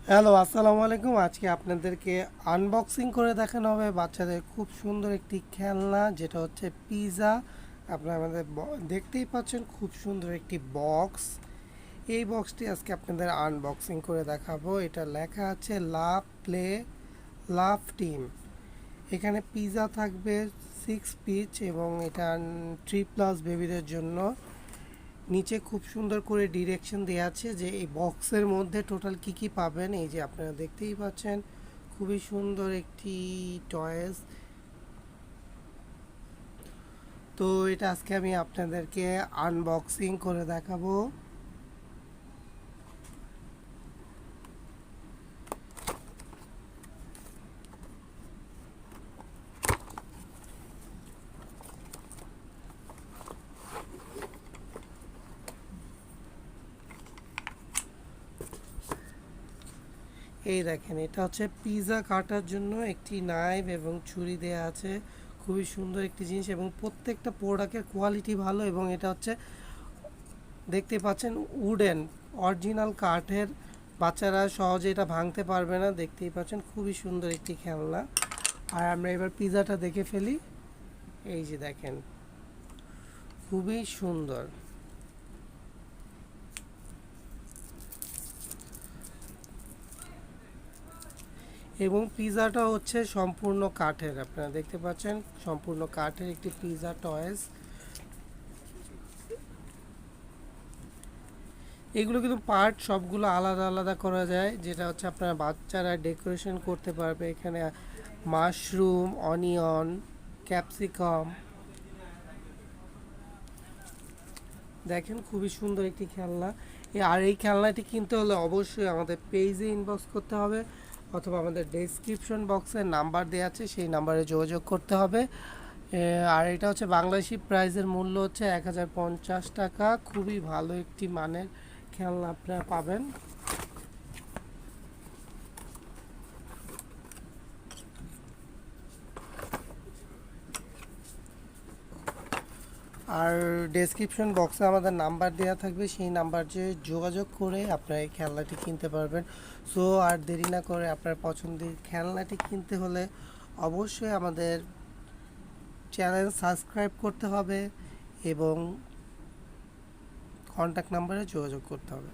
Hello, আসসালামু আলাইকুম। আজকে আপনাদেরকে আনবক্সিং করে দেখানো হবে বাচ্চাদের খুব সুন্দর একটি খেলনা, যেটা হচ্ছে পিৎজা। আপনারা আমাদের দেখতেই পাচ্ছেন খুব সুন্দর একটি বক্স। এই বক্সটি আজকে আপনাদের আনবক্সিং করে দেখাবো। এটা লেখা আছে লাভ প্লে লাভ টিম। এখানে পিৎজা থাকবে 6 পিস এবং এটা 3+ বেবিদের জন্য। নিচে খুব সুন্দর করে ডিরেকশন দেওয়া আছে যে এই বক্সের মধ্যে টোটাল কি কি পাবেন। এই যে আপনারা দেখতেই পাচ্ছেন খুবই সুন্দর একটি টয়েস। তো এটা আজকে আমি আপনাদেরকে আনবক্সিং করে দেখাবো। এই দেখেন, এটা হচ্ছে পিৎজা কাটার জন্য একটি নাইফ এবং ছুরি দেয়া আছে। খুবই সুন্দর একটি জিনিস এবং প্রত্যেকটা প্রোডাক্টের কোয়ালিটি ভালো। এবং এটা হচ্ছে দেখতে পাচ্ছেন উডেন, অরিজিনাল কাঠের। বাচ্চারা সহজে এটা ভাঙতে পারবে না। দেখতেই পাচ্ছেন খুবই সুন্দর একটি খেলনা। আর আমরা এবার পিৎজাটা দেখে ফেলি। এই যে দেখেন, খুবই সুন্দর। এবং পিৎজাটা হচ্ছে সম্পূর্ণ কাঠের। আপনারা দেখতে পাচ্ছেন সম্পূর্ণ কাঠের একটি পিৎজা টয়েস। এগুলো কিন্তু পার্ট সবগুলো আলাদা আলাদা করা যায়, যেটা হচ্ছে আপনার বাচ্চারা ডেকোরেশন করতে পারবে। এখানে মাশরুম, অনিয়ন, ক্যাপসিকাম, দেখেন খুবই সুন্দর একটি খেলনা। আর এই খেলনাটি কিনতে হলে অবশ্যই আমাদের পেজে ইনবক্স করতে হবে, অথবা আমাদের ডেসক্রিপশন বক্সে নাম্বার দেওয়া আছে, সেই নাম্বারে যোগাযোগ করতে হবে। আর এটা হচ্ছে বাংলাদেশি প্রাইসের মূল্য হচ্ছে 1050 টাকা। খুবই ভালো একটি মানের খেলনা আপনারা পাবেন। আর ডেসক্রিপশন বক্সে আমাদের নাম্বার দেওয়া থাকবে, সেই নাম্বার যে যোগাযোগ করে আপনারা এই খেলনাটি কিনতে পারবেন। সো আর দেরি না করে আপনার পছন্দের খেলনাটি কিনতে হলে অবশ্যই আমাদের চ্যানেল সাবস্ক্রাইব করতে হবে এবং কন্ট্যাক্ট নাম্বারে যোগাযোগ করতে হবে।